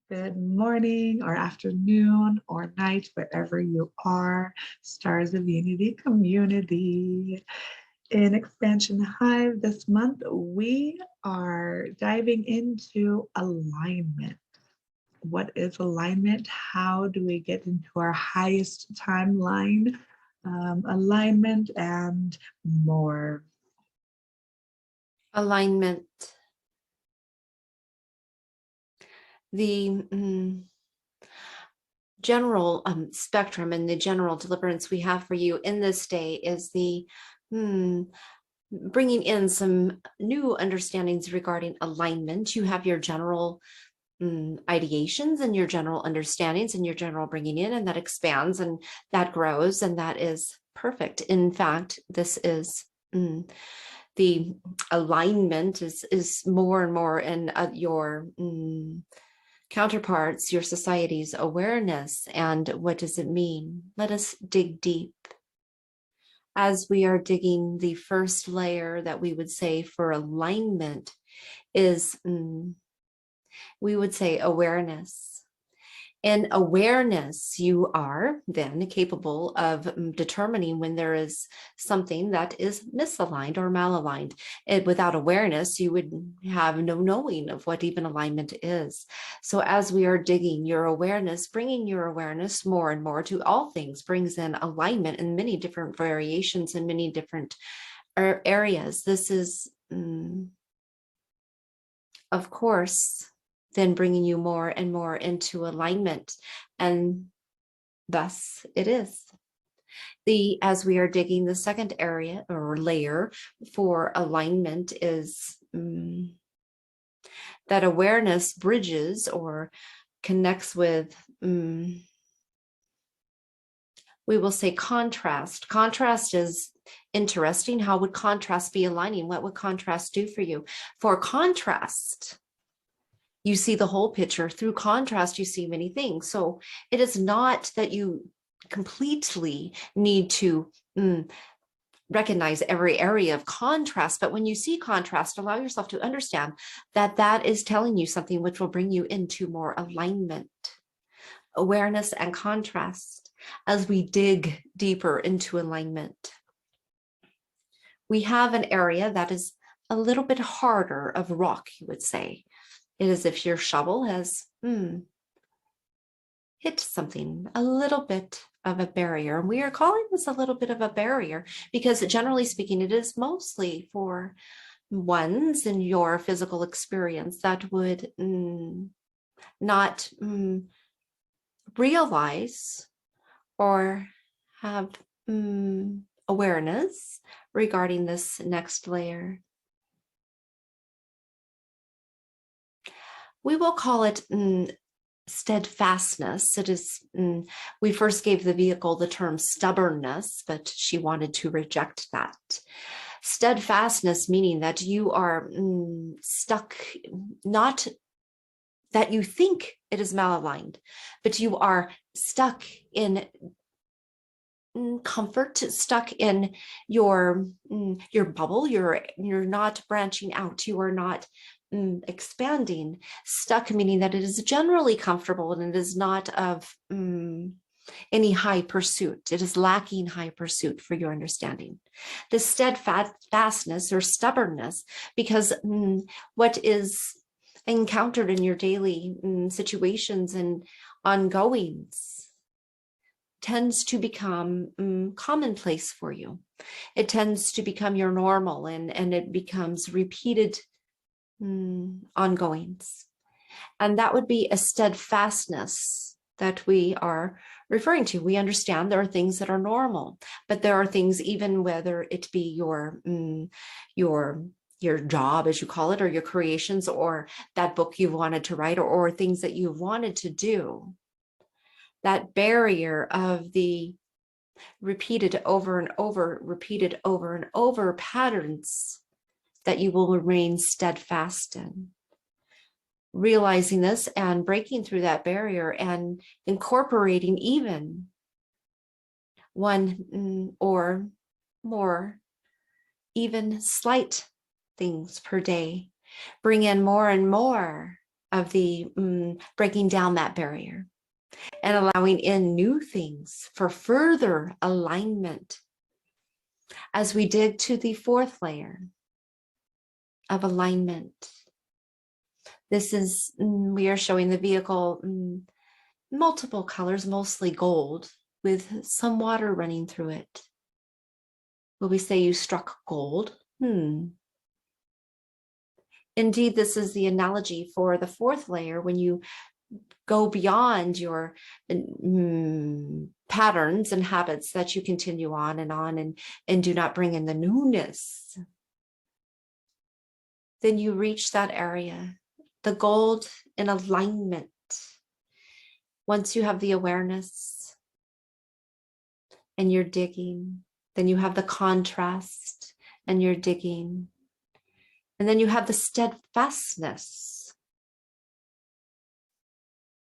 Good morning or afternoon or night, wherever you are, Stars of Unity community. In Expansion Hive this month, we are diving into alignment. What is alignment? How do we get into our highest timeline? Alignment and more. Alignment. The general spectrum and the general deliverance we have for you in this day is the bringing in some new understandings regarding alignment. You have your general ideations and your general understandings and your general bringing in, and that expands and that grows, and that is perfect. In fact, this is the alignment is more and more in your counterparts, your society's awareness. And what does it mean? Let us dig deep. As we are digging, the first layer that we would say for alignment is, we would say, awareness. In awareness, you are then capable of determining when there is something that is misaligned or malaligned. And without awareness, you would have no knowing of what even alignment is. So as we are digging your awareness, bringing your awareness more and more to all things brings in alignment in many different variations in many different areas. This is, of course, then bringing you more and more into alignment. And thus it is. As we are digging, the second area or layer for alignment is that awareness bridges or connects with, we will say, contrast. Contrast is interesting. How would contrast be aligning? What would contrast do for you? For contrast, you see the whole picture. Through contrast, you see many things. So it is not that you completely need to recognize every area of contrast, but when you see contrast, allow yourself to understand that that is telling you something which will bring you into more alignment, awareness, and contrast. As we dig deeper into alignment, we have an area that is a little bit harder of rock, you would say. It is as if your shovel has hit something, a little bit of a barrier. And we are calling this a little bit of a barrier because, generally speaking, it is mostly for ones in your physical experience that would not realize or have awareness regarding this next layer. We will call it steadfastness. It is, we first gave the vehicle the term stubbornness, but she wanted to reject that. Steadfastness meaning that you are stuck, not that you think it is malaligned, but you are stuck in comfort, stuck in your bubble. You're not branching out. You are not expanding. Stuck meaning that it is generally comfortable and it is not of any high pursuit. It is lacking high pursuit for your understanding. The steadfastness or stubbornness, because what is encountered in your daily situations and ongoings tends to become commonplace for you. It tends to become your normal, and it becomes repeated ongoings. And that would be a steadfastness that we are referring to. We understand there are things that are normal, but there are things, even whether it be your job, as you call it, or your creations, or that book you've wanted to write, or things that you've wanted to do, that barrier of the repeated over and over patterns that you will remain steadfast in. Realizing this and breaking through that barrier and incorporating even one or more, even slight things per day, bring in more and more of the breaking down that barrier and allowing in new things for further alignment as we dig to the fourth layer of alignment. This is, we are showing the vehicle multiple colors, mostly gold, with some water running through it. Will we say you struck gold? Indeed, this is the analogy for the fourth layer when you go beyond your patterns and habits that you continue on and do not bring in the newness. Then you reach that area, the gold in alignment. Once you have the awareness and you're digging, then you have the contrast and you're digging. And then you have the steadfastness.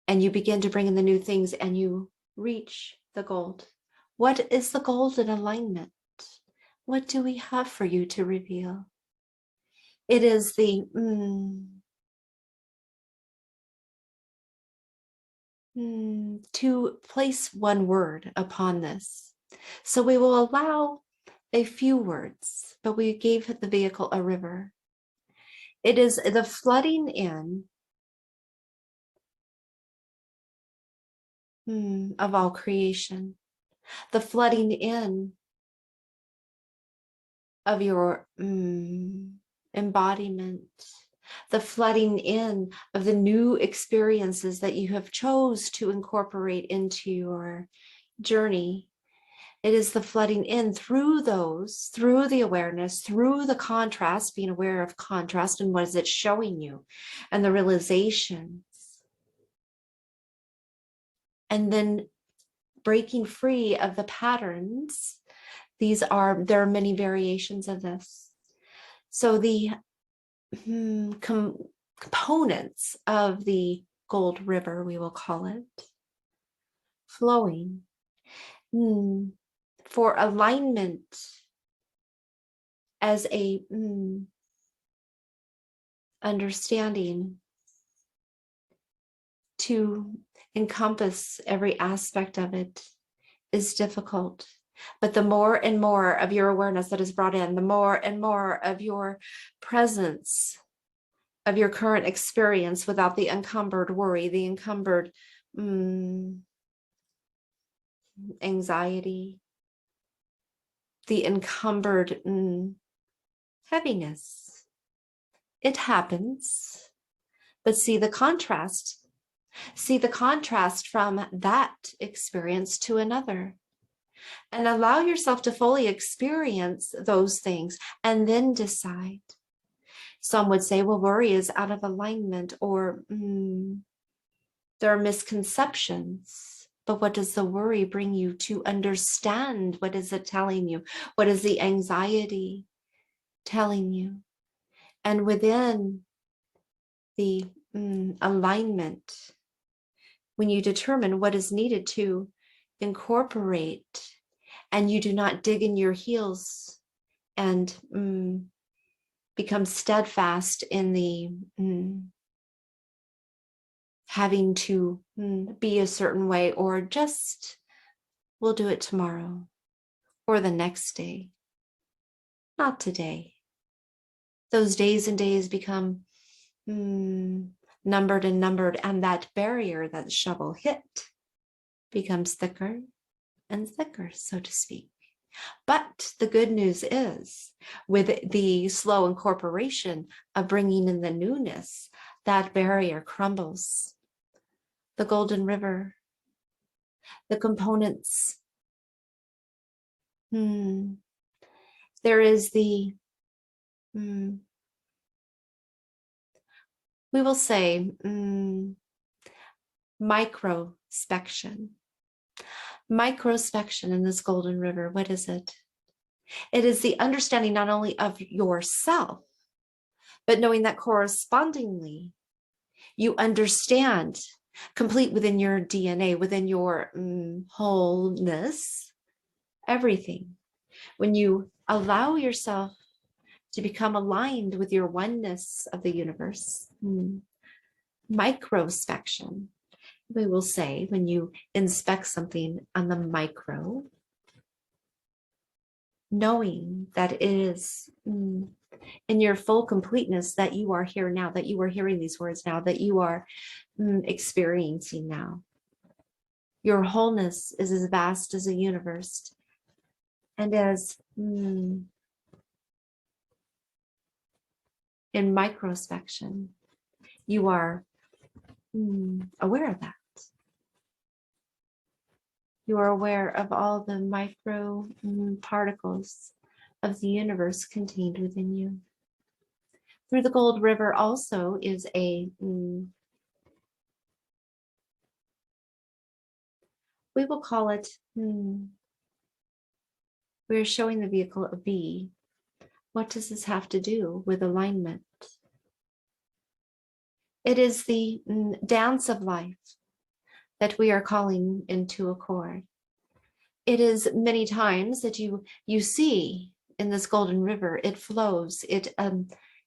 And you begin to bring in the new things and you reach the gold. What is the gold in alignment? What do we have for you to reveal? It is the to place one word upon this. So we will allow a few words, but we gave the vehicle a river. It is the flooding in of all creation, the flooding in of your embodiment, the flooding in of the new experiences that you have chose to incorporate into your journey. It is the flooding in through those, through the awareness, through the contrast, being aware of contrast and what is it showing you, and the realizations. And then breaking free of the patterns. There are many variations of this. So the components of the gold river, we will call it, flowing for alignment as a understanding to encompass every aspect of it is difficult. But the more and more of your awareness that is brought in, the more and more of your presence of your current experience without the encumbered worry, the encumbered anxiety, the encumbered heaviness. It happens. But see the contrast. See the contrast from that experience to another. And allow yourself to fully experience those things and then decide. Some would say, well, worry is out of alignment, or there are misconceptions. But what does the worry bring you to understand? What is it telling you? What is the anxiety telling you? And within the alignment, when you determine what is needed to incorporate, and you do not dig in your heels and become steadfast in the having to be a certain way, or just we'll do it tomorrow or the next day, not today. Those days and days become numbered and numbered, and that barrier that the shovel hit becomes thicker and thicker, so to speak. But the good news is, with the slow incorporation of bringing in the newness, that barrier crumbles. The golden river, the components. There is the, we will say, microspection. Microspection in this golden river, what is it? It is the understanding not only of yourself, but knowing that correspondingly, you understand, complete within your DNA, within your wholeness, everything. When you allow yourself to become aligned with your oneness of the universe, microspection. We will say when you inspect something on the micro, knowing that it is in your full completeness, that you are here now, that you are hearing these words now, that you are experiencing now. Your wholeness is as vast as a universe, and as in microspection, you are aware of that. You are aware of all the micro particles of the universe contained within you. Through the Gold River also is a, we will call it, we're showing the vehicle a bee. What does this have to do with alignment? It is the dance of life that we are calling into accord. It is many times that you see in this golden river, it flows, it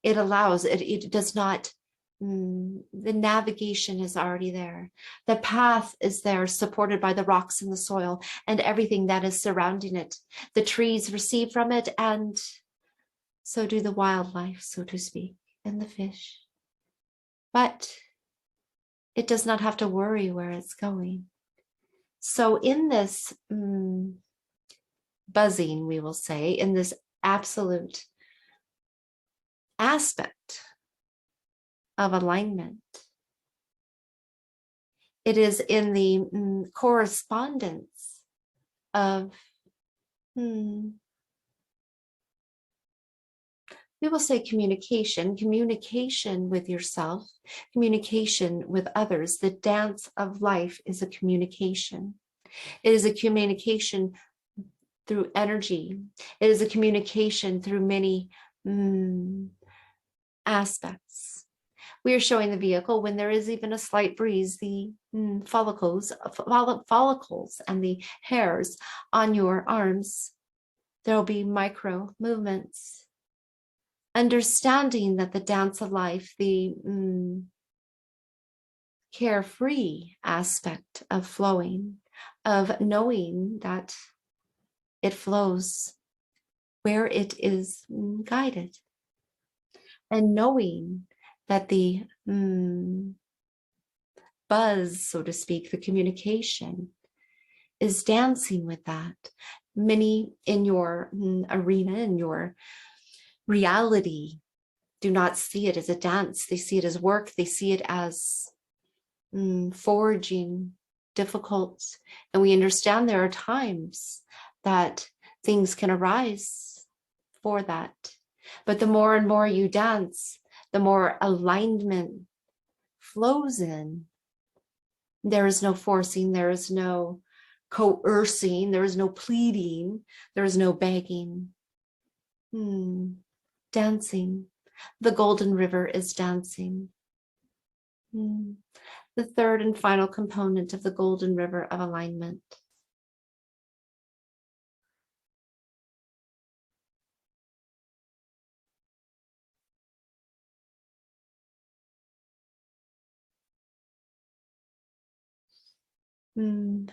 allows, it does not, the navigation is already there. The path is there, supported by the rocks and the soil and everything that is surrounding it. The trees receive from it, and so do the wildlife, so to speak, and the fish. But it does not have to worry where it's going. So in this buzzing, we will say, in this absolute aspect of alignment, it is in the correspondence of, we will say communication with yourself, communication with others. The dance of life is a communication. It is a communication through energy. It is a communication through many aspects. We are showing the vehicle when there is even a slight breeze, the follicles and the hairs on your arms, there will be micro movements. Understanding that the dance of life, the carefree aspect of flowing, of knowing that it flows where it is guided, and knowing that the buzz, so to speak, the communication is dancing with that. Many in your arena, in your reality, do not see it as a dance. They see it as work. They see it as forging, difficult. And we understand there are times that things can arise for that. But the more and more you dance, the more alignment flows in. There is no forcing, there is no coercing, there is no pleading, there is no begging. Dancing. The golden river is dancing. The third and final component of the golden river of alignment.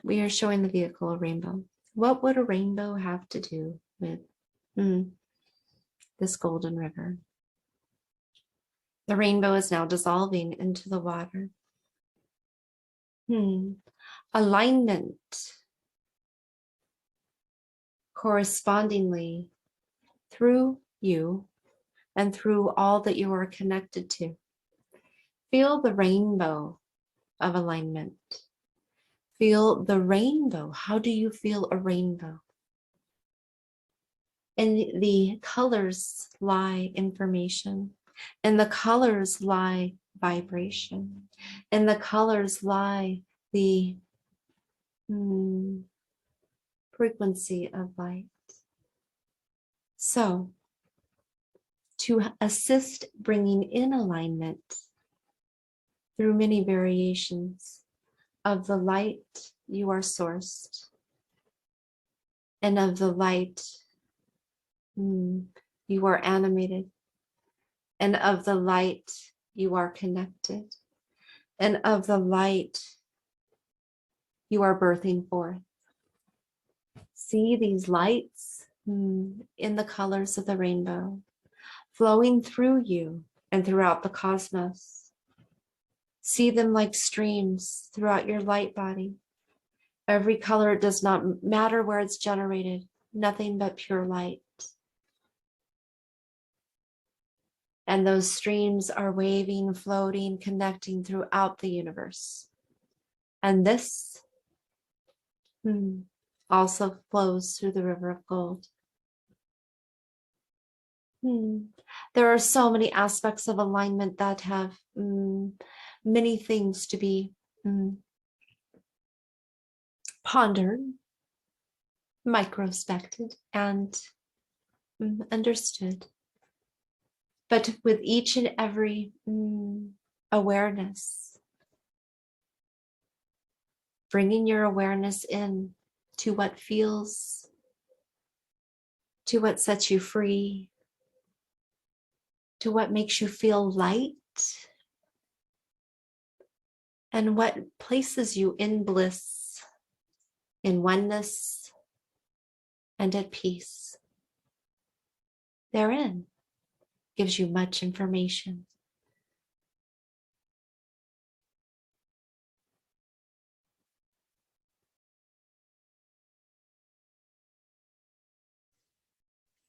We are showing the vehicle a rainbow. What would a rainbow have to do with this golden river? The rainbow is now dissolving into the water. Alignment, correspondingly, through you and through all that you are connected to. Feel the rainbow of alignment. Feel the rainbow. How do you feel a rainbow? In the colors lie information. In the colors lie vibration. In the colors lie the frequency of light. So, to assist bringing in alignment through many variations of the light you are sourced, and of the light you are animated, and of the light you are connected, and of the light you are birthing forth. See these lights in the colors of the rainbow flowing through you and throughout the cosmos. See them like streams throughout your light body. Every color, it does not matter where it's generated, nothing but pure light. And those streams are waving, floating, connecting throughout the universe. And this also flows through the river of gold. There are so many aspects of alignment that have many things to be pondered, microspected, and understood. But with each and every awareness, bringing your awareness in to what feels, to what sets you free, to what makes you feel light, and what places you in bliss, in oneness, and at peace. Therein gives you much information.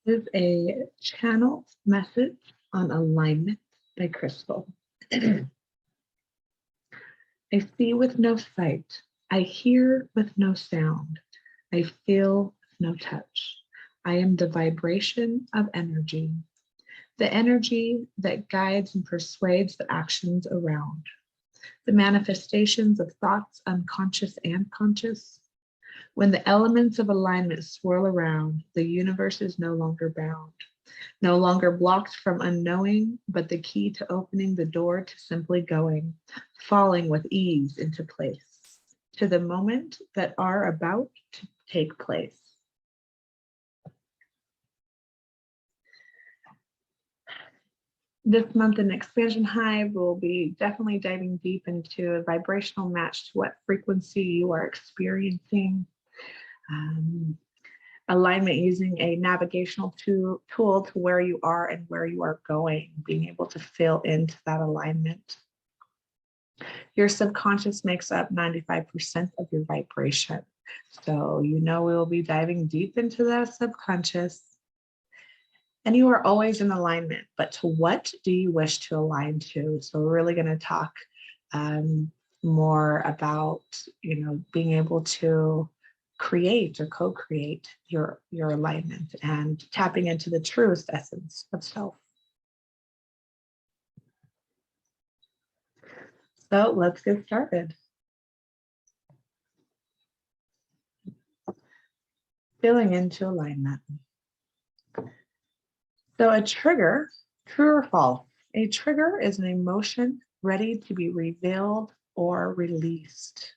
This is a channel message on alignment by Crystal. I see with no sight. I hear with no sound. I feel with no touch. I am the vibration of energy, the energy that guides and persuades the actions around, the manifestations of thoughts, unconscious and conscious. When the elements of alignment swirl around, the universe is no longer bound, no longer blocked from unknowing, but the key to opening the door to simply going, falling with ease into place, to the moment that are about to take place. This month in Expansion Hive, we'll be definitely diving deep into a vibrational match to what frequency you are experiencing. Alignment using a navigational tool to where you are and where you are going, being able to fill into that alignment. Your subconscious makes up 95% of your vibration. So, we will be diving deep into that subconscious. And you are always in alignment, but to what do you wish to align to? So we're really going to talk more about, being able to create or co-create your alignment and tapping into the truest essence of self. So let's get started. Filling into alignment. So a trigger, true or false? A trigger is an emotion ready to be revealed or released.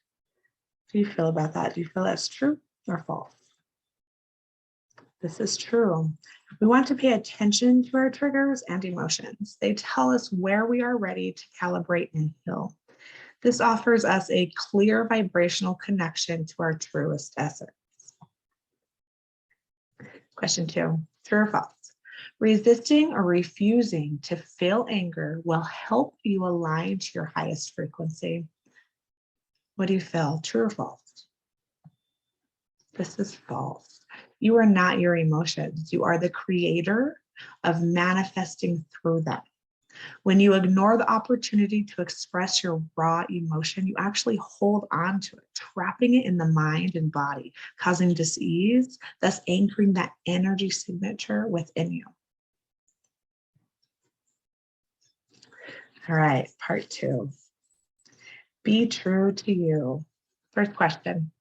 How do you feel about that? Do you feel that's true or false? This is true. We want to pay attention to our triggers and emotions. They tell us where we are ready to calibrate and heal. This offers us a clear vibrational connection to our truest essence. Question 2, true or false? Resisting or refusing to feel anger will help you align to your highest frequency. What do you feel? True or false? This is false. You are not your emotions. You are the creator of manifesting through them. When you ignore the opportunity to express your raw emotion, you actually hold on to it, trapping it in the mind and body, causing dis-ease, thus anchoring that energy signature within you. All right, part 2. Be true to you. First question.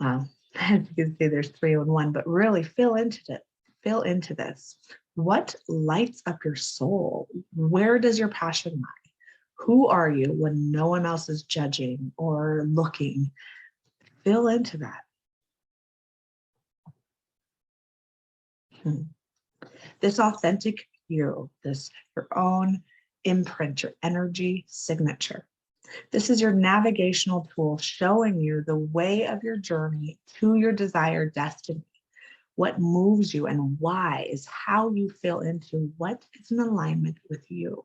Well, as you can see, there's 3 in 1, but really fill into it. Fill into this. What lights up your soul? Where does your passion lie? Who are you when no one else is judging or looking? Fill into that. This authentic you, your own imprint, your energy signature. This is your navigational tool showing you the way of your journey to your desired destiny. What moves you and why is how you feel into what is in alignment with you.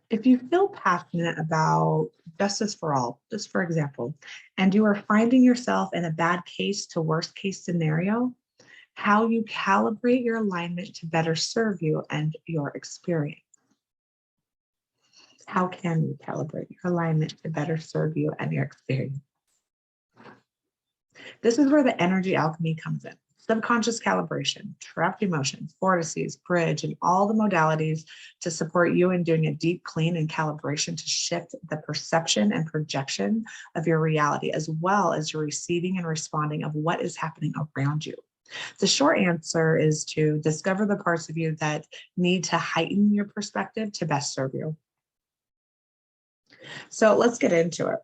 If you feel passionate about justice for all, just for example, and you are finding yourself in a bad case to worst case scenario, how you calibrate your alignment to better serve you and your experience. How can you calibrate your alignment to better serve you and your experience? This is where the energy alchemy comes in. Subconscious calibration, trapped emotions, vortices, bridge, and all the modalities to support you in doing a deep clean and calibration to shift the perception and projection of your reality, as well as your receiving and responding of what is happening around you. The short answer is to discover the parts of you that need to heighten your perspective to best serve you. So let's get into it.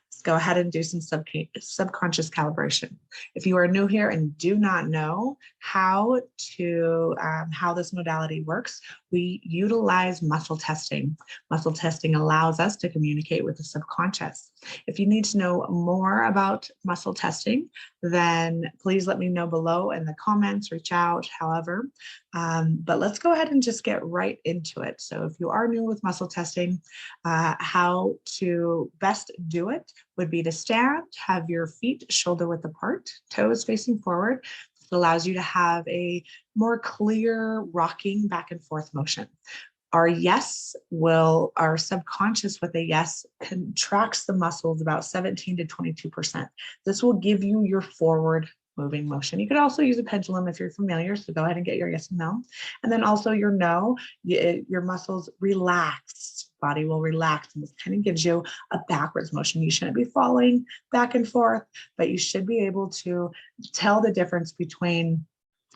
Let's go ahead and do some subconscious calibration. If you are new here and do not know how this modality works, we utilize muscle testing. Muscle testing allows us to communicate with the subconscious. If you need to know more about muscle testing, then please let me know below in the comments, reach out, however. But let's go ahead and just get right into it. So if you are new with muscle testing, how to best do it would be to stand, have your feet shoulder width apart, toes facing forward. It allows you to have a more clear rocking back and forth motion. Our subconscious with a yes contracts the muscles about 17 to 22%. This will give you your forward moving motion. You could also use a pendulum if you're familiar, so go ahead and get your yes and no. And then also your no, your muscles relax, body will relax, and this kind of gives you a backwards motion. You shouldn't be falling back and forth, but you should be able to tell the difference between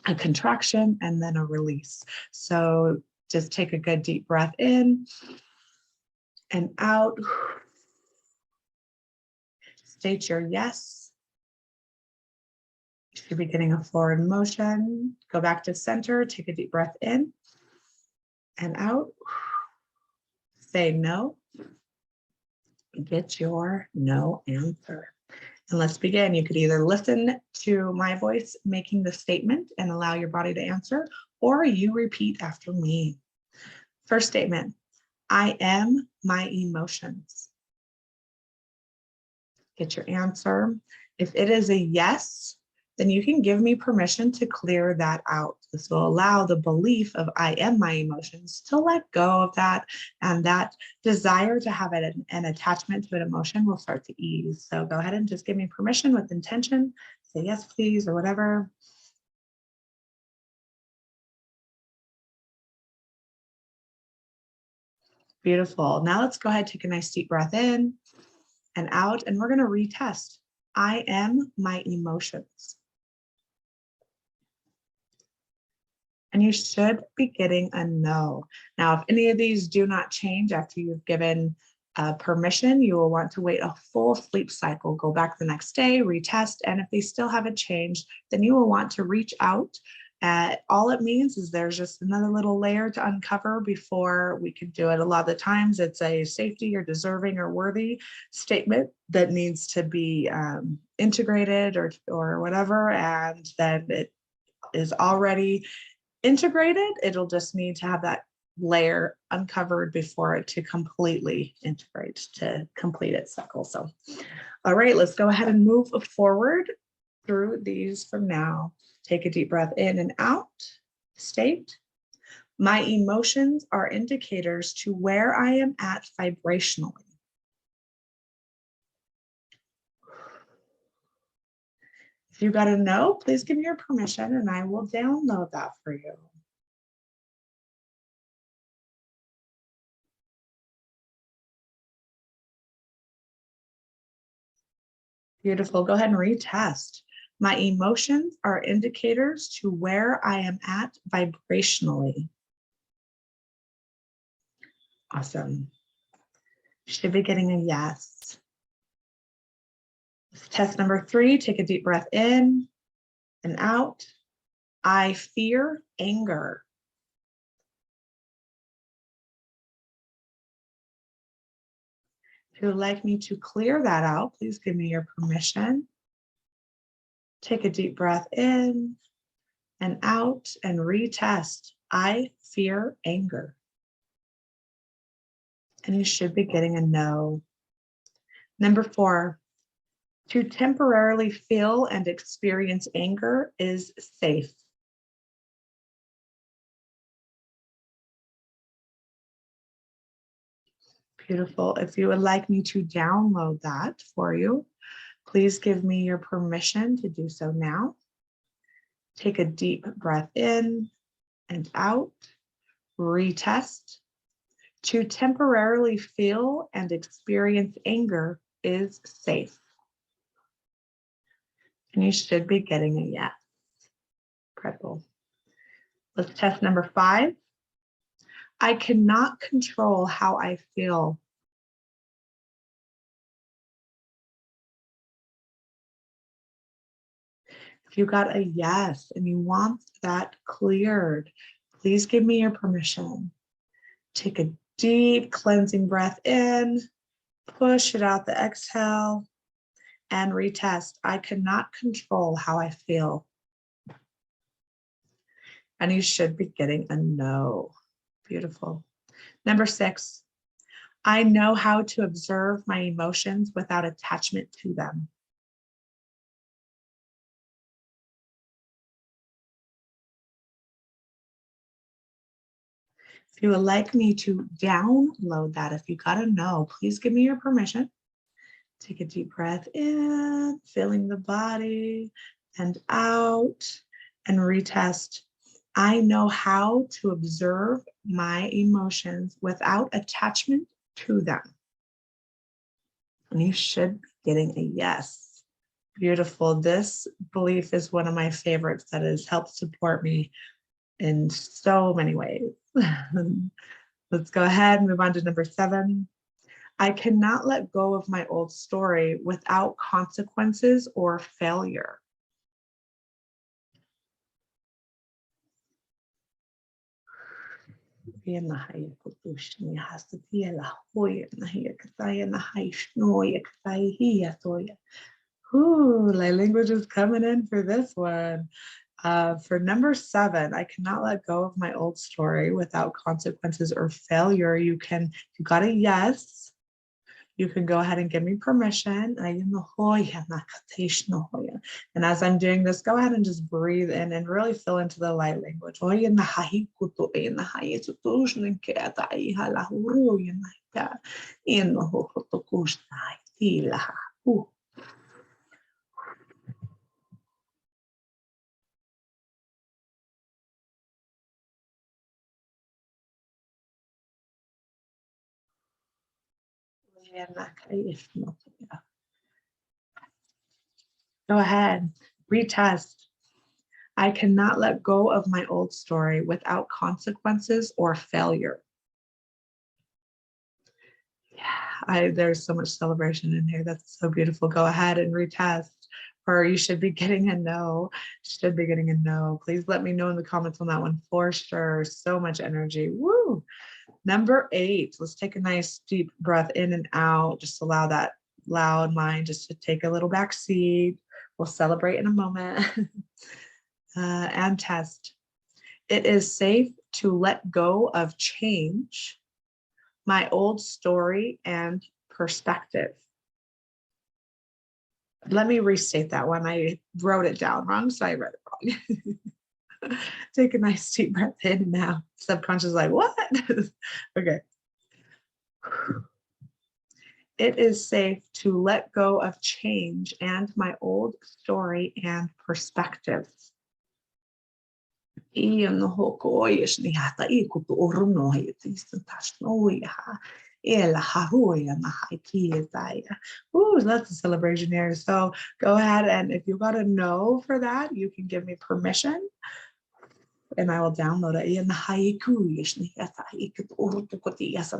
a contraction and then a release. So just take a good deep breath in and out. State your yes. You should be getting a forward motion. Go back to center, take a deep breath in and out. Say no. Get your no answer. And let's begin. You could either listen to my voice making the statement and allow your body to answer, or you repeat after me. First statement, I am my emotions. Get your answer. If it is a yes, then you can give me permission to clear that out. This will allow the belief of I am my emotions to let go of that, and that desire to have an attachment to an emotion will start to ease. So go ahead and just give me permission with intention. Say yes, please, or whatever. Beautiful. Now let's go ahead, take a nice deep breath in and out, and we're going to retest. I am my emotions. And you should be getting a no. Now, if any of these do not change after you've given permission, you will want to wait a full sleep cycle, go back the next day, retest, and if they still haven't changed, then you will want to reach out. All it means is there's just another little layer to uncover before we can do it. A lot of the times it's a safety or deserving or worthy statement that needs to be integrated or whatever, and then it is already integrated. It'll just need to have that layer uncovered before it to completely integrate, to complete its cycle. So, all right, let's go ahead and move forward through these from now. Take a deep breath in and out. State, my emotions are indicators to where I am at vibrationally. If you got a no, please give me your permission and I will download that for you. Beautiful. Go ahead and retest. My emotions are indicators to where I am at vibrationally. Awesome. You should be getting a yes. Test number 3, take a deep breath in and out. I fear anger. If you would like me to clear that out, please give me your permission. Take a deep breath in and out and retest. I fear anger. And you should be getting a no. Number 4, to temporarily feel and experience anger is safe. Beautiful. If you would like me to download that for you, please give me your permission to do so now. Take a deep breath in and out. Retest. To temporarily feel and experience anger is safe. And you should be getting a yes. Incredible. Let's test number 5. I cannot control how I feel. If you got a yes and you want that cleared, please give me your permission. Take a deep cleansing breath in, push it out the exhale, and retest. I cannot control how I feel. And you should be getting a no. Beautiful. Number 6, I know how to observe my emotions without attachment to them. If you would like me to download that, if you got a no, please give me your permission. Take a deep breath in, feeling the body, and out, and retest. I know how to observe my emotions without attachment to them. And you should be getting a yes. Beautiful. This belief is one of my favorites that has helped support me in so many ways. Let's go ahead and move on to number 7. I cannot let go of my old story without consequences or failure. Ooh, my language is coming in for this one. For number 7, I cannot let go of my old story without consequences or failure. You got a yes. You can go ahead and give me permission. And as I'm doing this, go ahead and just breathe in and really fill into the light language. Go ahead, retest. I cannot let go of my old story without consequences or failure. Yeah, there's so much celebration in here. That's so beautiful. Go ahead and retest, or you should be getting a no. Should be getting a no. Please let me know in the comments on that one for sure. So much energy. Woo. Number 8, let's take a nice deep breath in and out. Just allow that loud mind just to take a little back seat. We'll celebrate in a moment. And test. It is safe to let go of change, my old story, and perspective. Let me restate that one. I wrote it down wrong, so I read it wrong. Take a nice deep breath in and out. Subconscious is like, what? Okay. It is safe to let go of change and my old story and perspectives. Ooh, that's a celebration here. So go ahead, and if you got a no for that, you can give me permission and I will download it. Yes,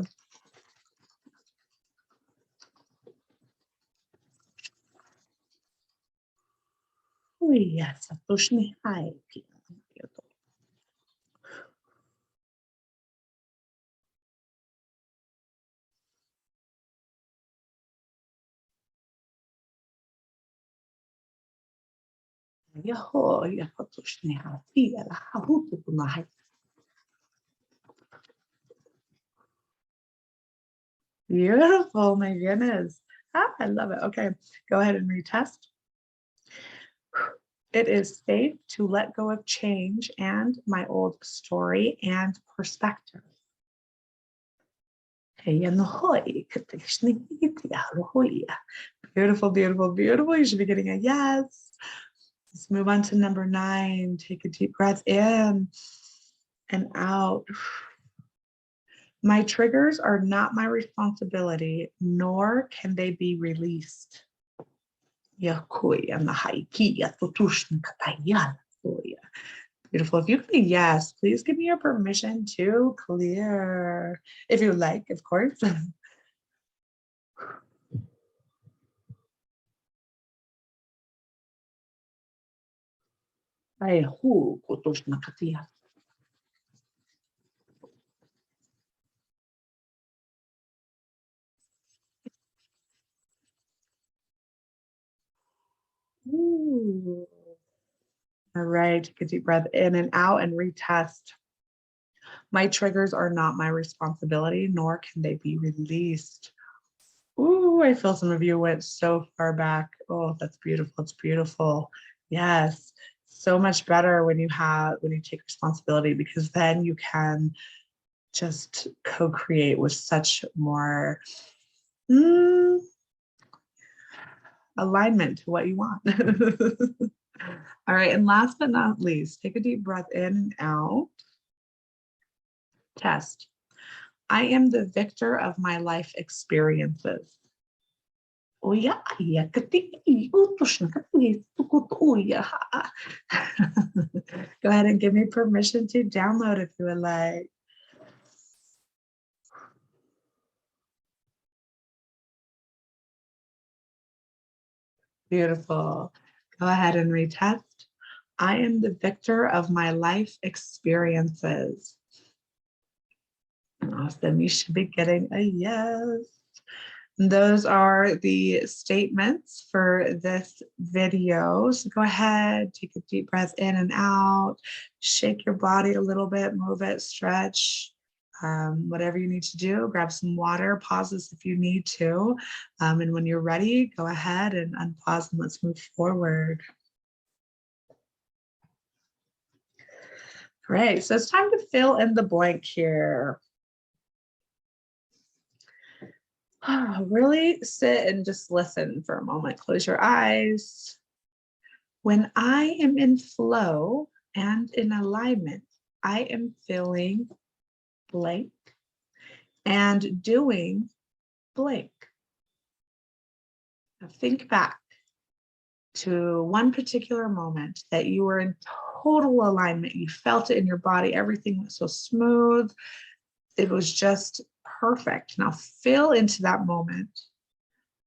Yaho, yakotushneha, tia, la hahutukunahai. Beautiful, my goodness. Ah, I love it. Okay, go ahead and retest. It is safe to let go of change and my old story and perspective. Beautiful, beautiful, beautiful. You should be getting a yes. Let's move on to number 9. Take a deep breath in and out. My triggers are not my responsibility, nor can they be released. Beautiful. If you say yes, please give me your permission to clear. If you like, of course. Ooh. All right, take a deep breath in and out and retest. My triggers are not my responsibility, nor can they be released. Ooh, I feel some of you went so far back. Oh, that's beautiful. It's beautiful. Yes. So much better when you take responsibility, because then you can just co-create with such more alignment to what you want. All right, and last but not least, take a deep breath in and out. Test. I am the victor of my life experiences. Go ahead and give me permission to download if you would like. Beautiful. Go ahead and retest. I am the victor of my life experiences. Awesome. You should be getting a yes. Those are the statements for this video. So go ahead, take a deep breath in and out, shake your body a little bit, move it, stretch, whatever you need to do. Grab some water, pause this if you need to. And when you're ready, go ahead and unpause and let's move forward. Great, so it's time to fill in the blank here. Really sit and just listen for a moment. Close your eyes. When I am in flow and in alignment, I am feeling blank and doing blank. Now think back to one particular moment that you were in total alignment. You felt it in your body. Everything was so smooth. It was just perfect. Now fill into that moment.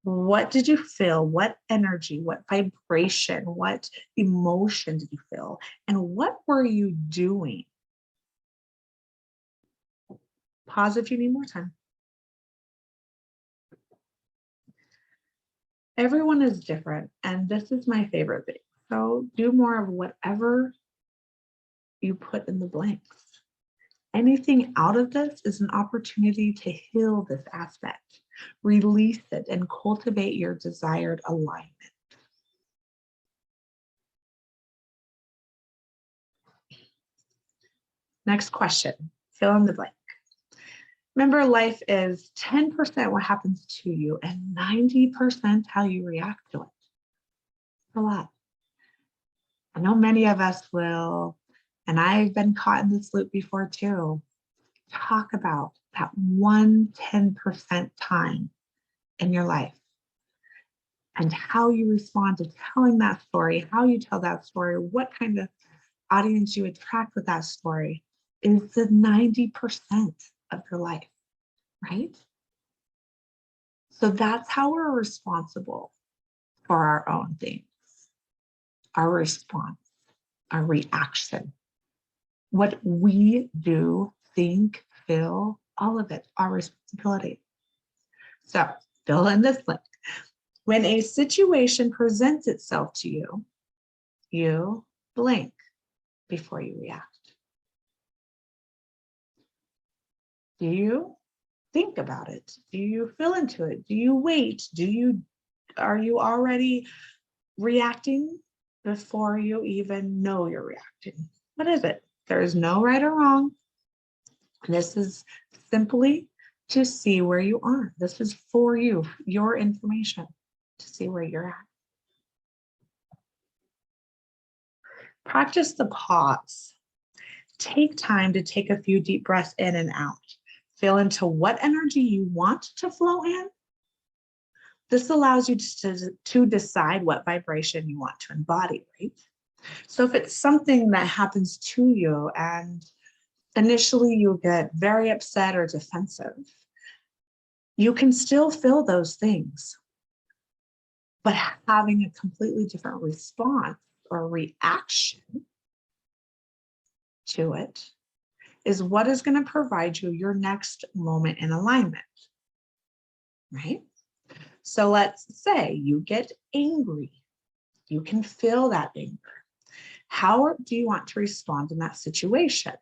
What did you feel? What energy, what vibration, what emotion did you feel? And what were you doing? Pause if you need more time. Everyone is different, and this is my favorite thing. So do more of whatever you put in the blanks. Anything out of this is an opportunity to heal this aspect, release it, and cultivate your desired alignment. Next question, fill in the blank. Remember, life is 10% what happens to you and 90% how you react to it. A lot. I know many of us will, and I've been caught in this loop before too, talk about that 10% time in your life and how you respond to telling that story, how you tell that story, what kind of audience you attract with that story is the 90% of your life, right? So that's how we're responsible for our own things, our response, our reaction. What we do, think, feel, all of it, our responsibility. So fill in this blank. When a situation presents itself to you, you blink before you react? Do you think about it? Do you feel into it? Do you wait? Are you already reacting before you even know you're reacting? What is it? There is no right or wrong. This is simply to see where you are. This is for you, your information, to see where you're at. Practice the pause. Take time to take a few deep breaths in and out. Feel into what energy you want to flow in. This allows you to decide what vibration you want to embody, right? So if it's something that happens to you and initially you get very upset or defensive, you can still feel those things, but having a completely different response or reaction to it is what is going to provide you your next moment in alignment, right? So let's say you get angry. You can feel that anger. How do you want to respond in that situation?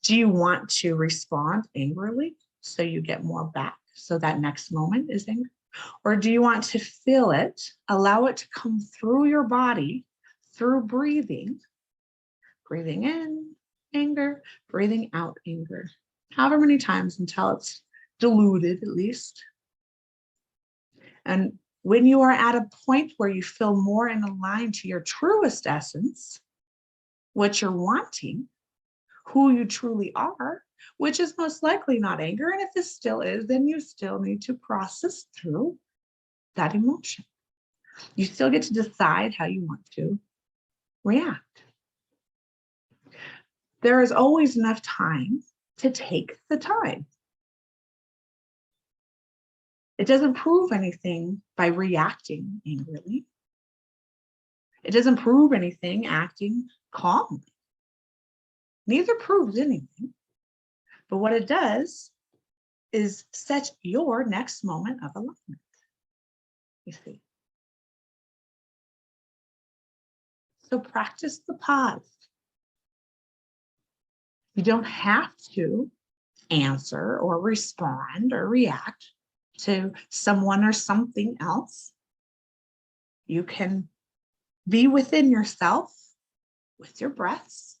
Do you want to respond angrily so you get more back, so that next moment is anger? Or do you want to feel it, allow it to come through your body through breathing in anger, breathing out anger, however many times until it's diluted at least. And when you are at a point where you feel more in line to your truest essence, what you're wanting, who you truly are, which is most likely not anger. And if this still is, then you still need to process through that emotion. You still get to decide how you want to react. There is always enough time to take the time. It doesn't prove anything by reacting angrily. It doesn't prove anything acting calmly. Neither proves anything. But what it does is set your next moment of alignment. You see. So practice the pause. You don't have to answer or respond or react to someone or something else. You can be within yourself with your breaths,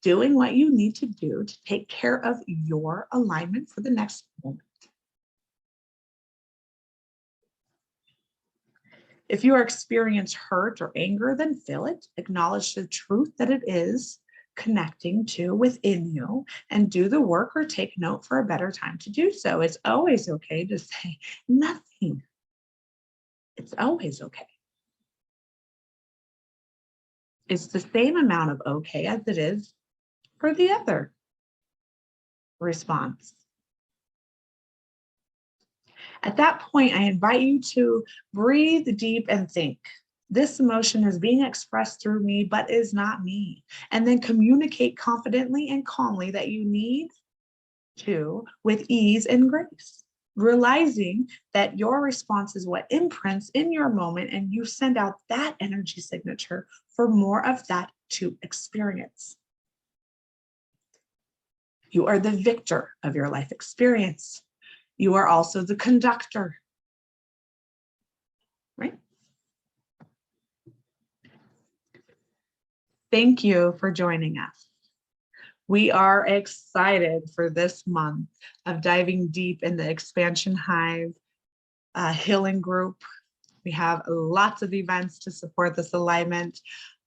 doing what you need to do to take care of your alignment for the next moment. If you are experiencing hurt or anger, then feel it. Acknowledge the truth that it is connecting to within you and do the work or take note for a better time to do so. It's always okay to say nothing. It's always okay. It's the same amount of okay as it is for the other response. At that point, I invite you to breathe deep and think. This emotion is being expressed through me, but is not me. And then communicate confidently and calmly that you need to with ease and grace, realizing that your response is what imprints in your moment, and you send out that energy signature for more of that to experience. You are the victor of your life experience. You are also the conductor, right? Thank you for joining us. We are excited for this month of diving deep in the Expansion Hive healing group. We have lots of events to support this alignment,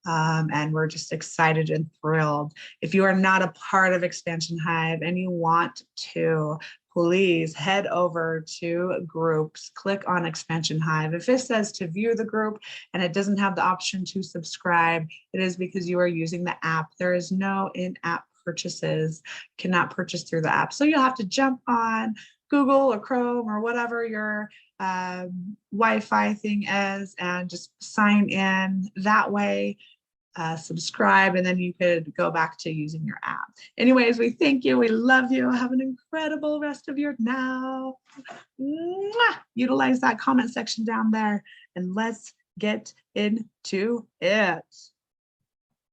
and we're just excited and thrilled. If you are not a part of Expansion Hive and you want to, please head over to groups, click on Expansion Hive. If it says to view the group and it doesn't have the option to subscribe, it is because you are using the app. There is no in-app purchases, cannot purchase through the app. So you'll have to jump on Google or Chrome or whatever your Wi-Fi thing is and just sign in that way. Subscribe, and then you could go back to using your app. Anyways, we thank you. We love you. Have an incredible rest of your now. Mwah! Utilize that comment section down there, and let's get into it.